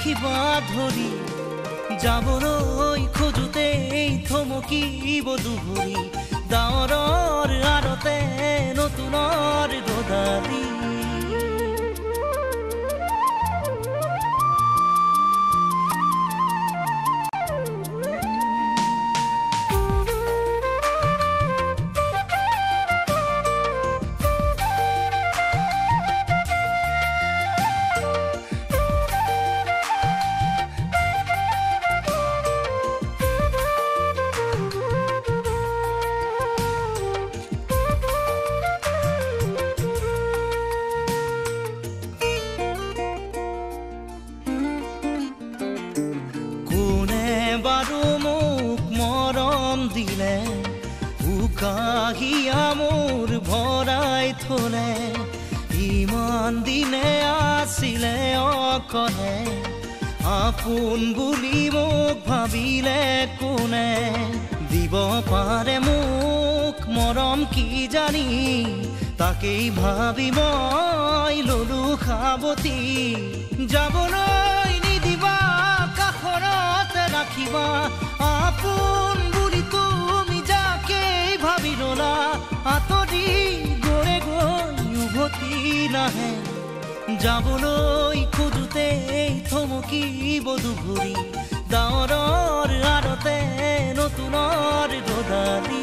ৰাখিবা ধৰি যাবলৈ খোজোতে থমকিব দুভৰি ডাৱৰৰ আৰতে নতুনৰ গদালি মোৰ ভৰাই থলে ইমান দিনে আছিলে অকলে আপোন বুলি মোক ভাবিলে কোনে দিব পাৰে মোক মৰম কি জানি তাকেই ভাবি মই ললো খাবতি যাবলৈ নিদিবা কাষৰত ৰাখিবা আপোন বুলি তুমি যাকে ভাবি ললা আতৰি গৈ গৈ উভতি নাহে যাবলৈ খোজোতে থমকিব দুভৰি ডাৱৰৰ আৰতে নতুনৰ গদালি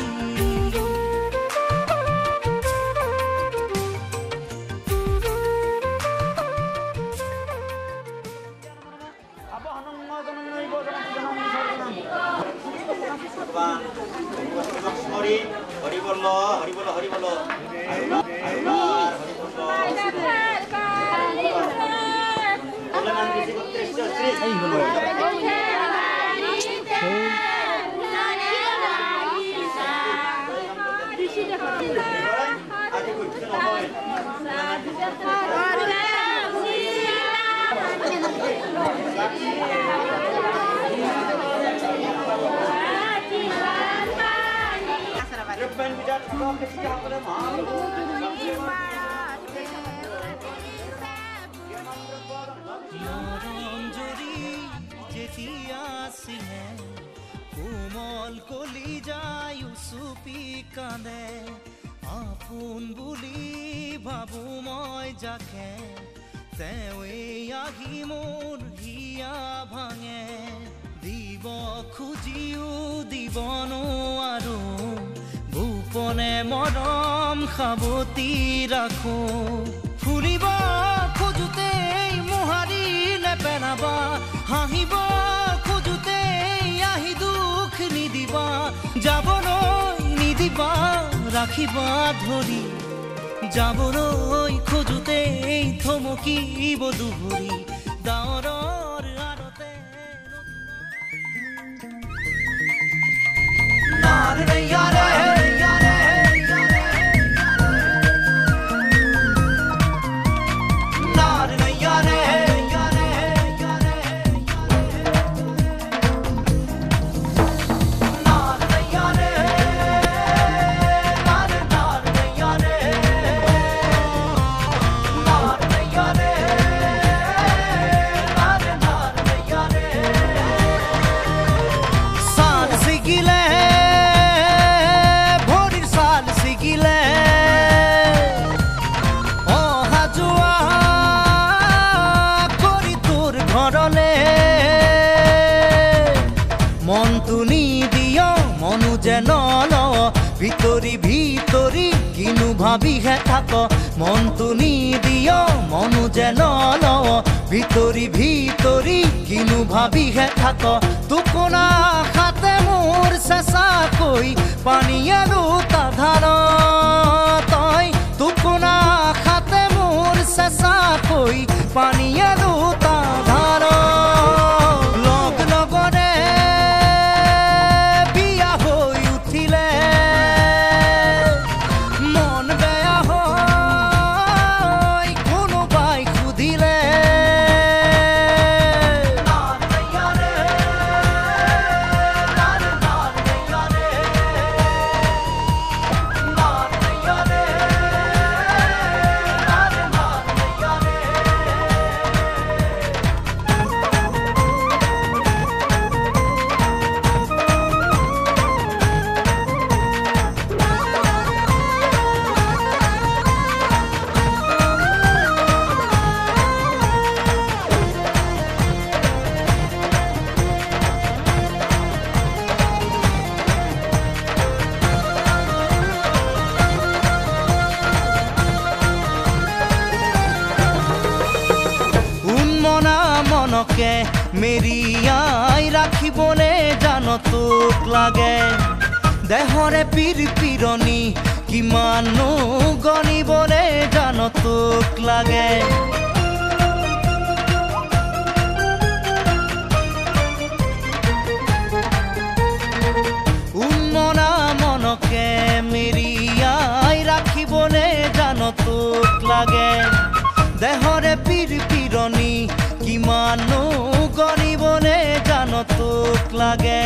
কোমল কলি যায় চুপি কান্দে আপোন বুলি ভাবো মই যাকে তেৱেই আহি মোৰ হিয়া ভাঙে দিব খুজিও দিব নোৱাৰো ভূপনে মৰম সাৱতি ৰাখো ফুৰিব খোজোতে মোহাৰি নেপেলাবা হাঁহিব খোজোতে আহি দুখ নিদিবা যাবলৈ নিদিবা ৰাখিবা ধৰি যাবলৈ খোজোতে থমকিব দুভৰি ডাৱৰৰ আৰতে নাৰে ইয়াৰে ভিতৰি ভিতৰি কিনো ভাবিহে থাক মনটো নিদিয় মনো যেন লও ভিতৰি ভিতৰি কিনো ভাবিহে থাক টোপনা খাতে মোৰ চেঁচাকৈ পানীয়ে দুটা ধাৰ তই টোপনা খাতে মোৰ চেঁচাকৈ পানীয়ে দুটা ধাৰ Yare মনকে মেৰিয়াই ৰাখিবনে জান তোক লাগে দেহৰে পীৰ পীৰণি কিমানো গণিবনে জান তোক লাগে উন্মনা মনকে মেৰিয়াই ৰাখিবনে জান তোক লাগে দেহৰে পীৰ পীৰণি কিমানো গণিবনে জান তোক লাগে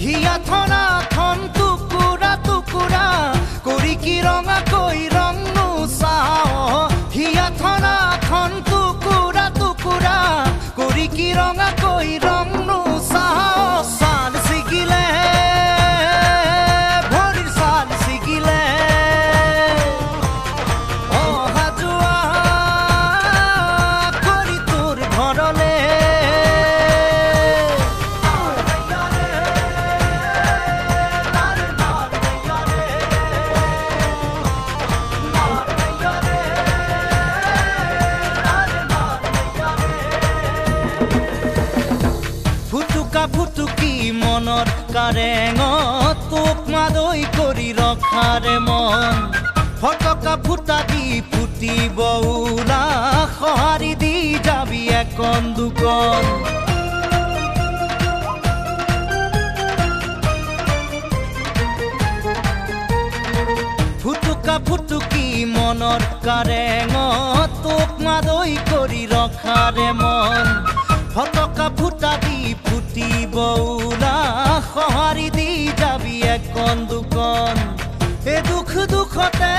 হিয়াথনাখন টুকুৰা টুকুৰা কৰি কি ৰঙাকৈ ৰং নোচাও হিয়াথনাখন টুকুৰা টুকুৰা কৰি কি ৰঙাকৈ ৰং নোচাও চাল ছিগিলে ভৰিৰ চাল ছিগিলে অহা যোৱা কৰি তোৰ ঘৰলে ফুটুকি মনৰ কাৰেঙত তোক মাদৈ কৰি ৰখাৰে মন ফটকা ফুটা দি ফুটিব উৰা সঁহাৰি দি যাবি একন দুকন ফুটুকি মনৰ কাৰেঙত তোক মাদৈ কৰি ৰখাৰে মন ফটকা ফুটা দি ফুটিব উৰা সঁহাৰি দি যাবি একন দুকন এ দুখ দুখতে